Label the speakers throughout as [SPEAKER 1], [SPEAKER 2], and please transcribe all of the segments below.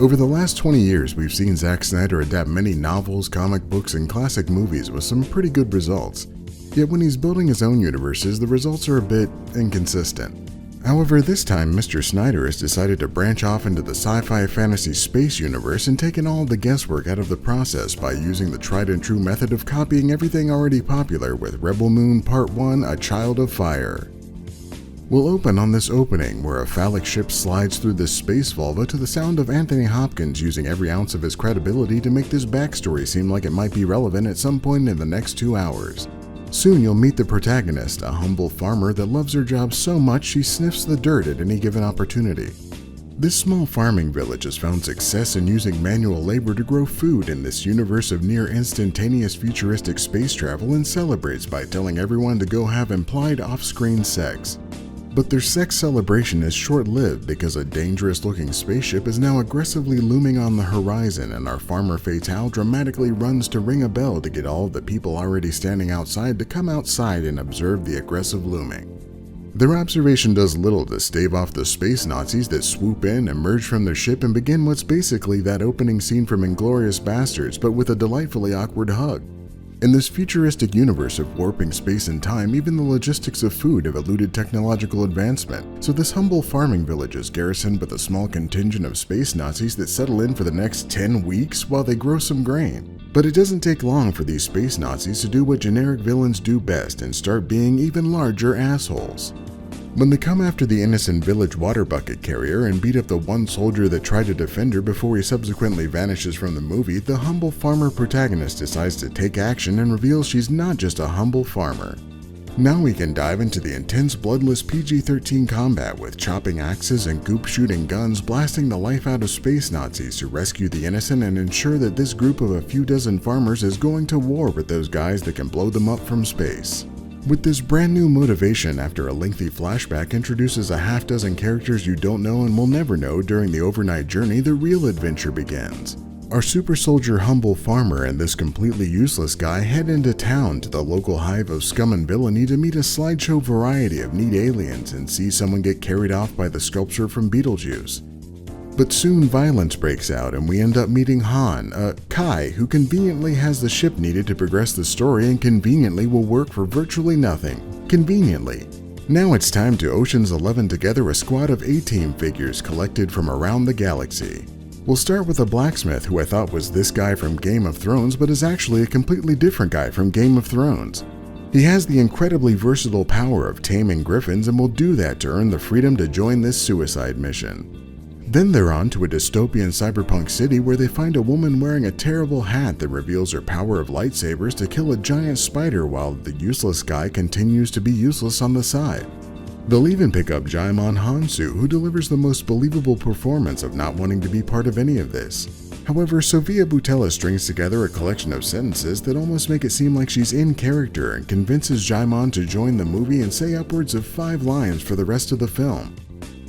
[SPEAKER 1] Over the last 20 years, we've seen Zack Snyder adapt many novels, comic books, and classic movies with some pretty good results. Yet when he's building his own universes, the results are a bit inconsistent. However, this time Mr. Snyder has decided to branch off into the sci-fi fantasy space universe and taken all the guesswork out of the process by using the tried and true method of copying everything already popular with Rebel Moon Part 1: A Child of Fire. We'll open on this opening where a phallic ship slides through the space vulva to the sound of Anthony Hopkins using every ounce of his credibility to make this backstory seem like it might be relevant at some point in the next 2 hours. Soon you'll meet the protagonist, a humble farmer that loves her job so much she sniffs the dirt at any given opportunity. This small farming village has found success in using manual labor to grow food in this universe of near instantaneous futuristic space travel and celebrates by telling everyone to go have implied off-screen sex. But their sex celebration is short-lived because a dangerous-looking spaceship is now aggressively looming on the horizon, and our farmer fatale dramatically runs to ring a bell to get all of the people already standing outside to come outside and observe the aggressive looming. Their observation does little to stave off the space Nazis that swoop in, emerge from their ship, and begin what's basically that opening scene from Inglourious Basterds, but with a delightfully awkward hug. In this futuristic universe of warping space and time, even the logistics of food have eluded technological advancement, so this humble farming village is garrisoned with a small contingent of space Nazis that settle in for the next 10 weeks while they grow some grain. But it doesn't take long for these space Nazis to do what generic villains do best and start being even larger assholes. When they come after the innocent village water bucket carrier and beat up the one soldier that tried to defend her before he subsequently vanishes from the movie, the humble farmer protagonist decides to take action and reveals she's not just a humble farmer. Now we can dive into the intense bloodless PG-13 combat with chopping axes and goop-shooting guns blasting the life out of space Nazis to rescue the innocent and ensure that this group of a few dozen farmers is going to war with those guys that can blow them up from space. With this brand new motivation after a lengthy flashback introduces a half-dozen characters you don't know and will never know during the overnight journey, the real adventure begins. Our super soldier humble farmer and this completely useless guy head into town to the local hive of scum and villainy to meet a slideshow variety of neat aliens and see someone get carried off by the sculpture from Beetlejuice. But soon violence breaks out and we end up meeting Han, Kai, who conveniently has the ship needed to progress the story and conveniently will work for virtually nothing. Conveniently. Now it's time to Ocean's 11 together a squad of A-Team figures collected from around the galaxy. We'll start with a blacksmith who I thought was this guy from Game of Thrones but is actually a completely different guy from Game of Thrones. He has the incredibly versatile power of taming griffins and will do that to earn the freedom to join this suicide mission. Then they're on to a dystopian cyberpunk city where they find a woman wearing a terrible hat that reveals her power of lightsabers to kill a giant spider while the useless guy continues to be useless on the side. They'll even pick up Jaimon Hansu, who delivers the most believable performance of not wanting to be part of any of this. However, Sofia Boutella strings together a collection of sentences that almost make it seem like she's in character and convinces Jaimon to join the movie and say upwards of 5 lines for the rest of the film.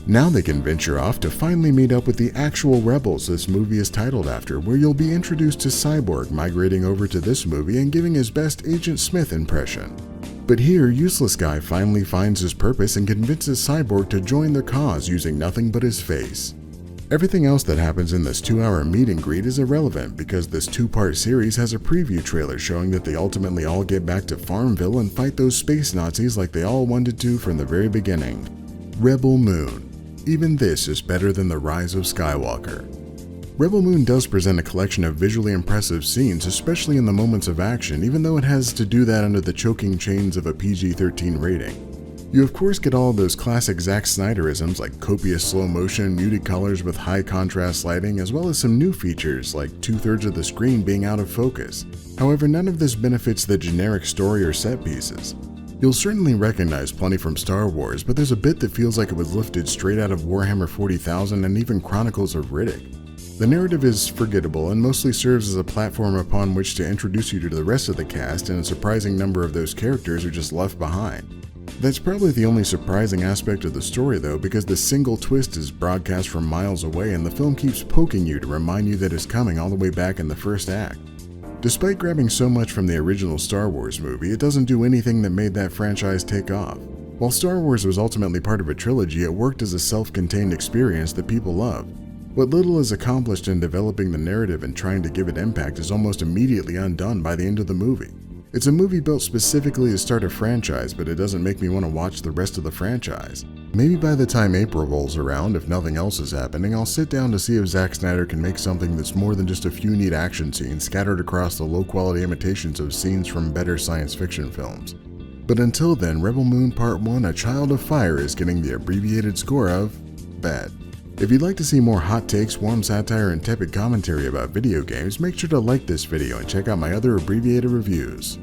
[SPEAKER 1] Now they can venture off to finally meet up with the actual rebels this movie is titled after, where you'll be introduced to Cyborg migrating over to this movie and giving his best Agent Smith impression. But here, Useless Guy finally finds his purpose and convinces Cyborg to join their cause using nothing but his face. Everything else that happens in this 2-hour meet and greet is irrelevant because this 2-part series has a preview trailer showing that they ultimately all get back to Farmville and fight those space Nazis like they all wanted to from the very beginning. Rebel Moon. Even this is better than The Rise of Skywalker. Rebel Moon does present a collection of visually impressive scenes, especially in the moments of action, even though it has to do that under the choking chains of a PG-13 rating. You of course get all of those classic Zack Snyderisms like copious slow motion, muted colors with high contrast lighting, as well as some new features like 2/3 of the screen being out of focus. However, none of this benefits the generic story or set pieces. You'll certainly recognize plenty from Star Wars, but there's a bit that feels like it was lifted straight out of Warhammer 40,000 and even Chronicles of Riddick. The narrative is forgettable and mostly serves as a platform upon which to introduce you to the rest of the cast, and a surprising number of those characters are just left behind. That's probably the only surprising aspect of the story though, because the single twist is broadcast from miles away and the film keeps poking you to remind you that it's coming all the way back in the first act. Despite grabbing so much from the original Star Wars movie, it doesn't do anything that made that franchise take off. While Star Wars was ultimately part of a trilogy, it worked as a self-contained experience that people loved. What little is accomplished in developing the narrative and trying to give it impact is almost immediately undone by the end of the movie. It's a movie built specifically to start a franchise, but it doesn't make me want to watch the rest of the franchise. Maybe by the time April rolls around, if nothing else is happening, I'll sit down to see if Zack Snyder can make something that's more than just a few neat action scenes scattered across the low-quality imitations of scenes from better science fiction films. But until then, Rebel Moon Part 1: A Child of Fire is getting the abbreviated score of bad. If you'd like to see more hot takes, warm satire, and tepid commentary about video games, make sure to like this video and check out my other abbreviated reviews.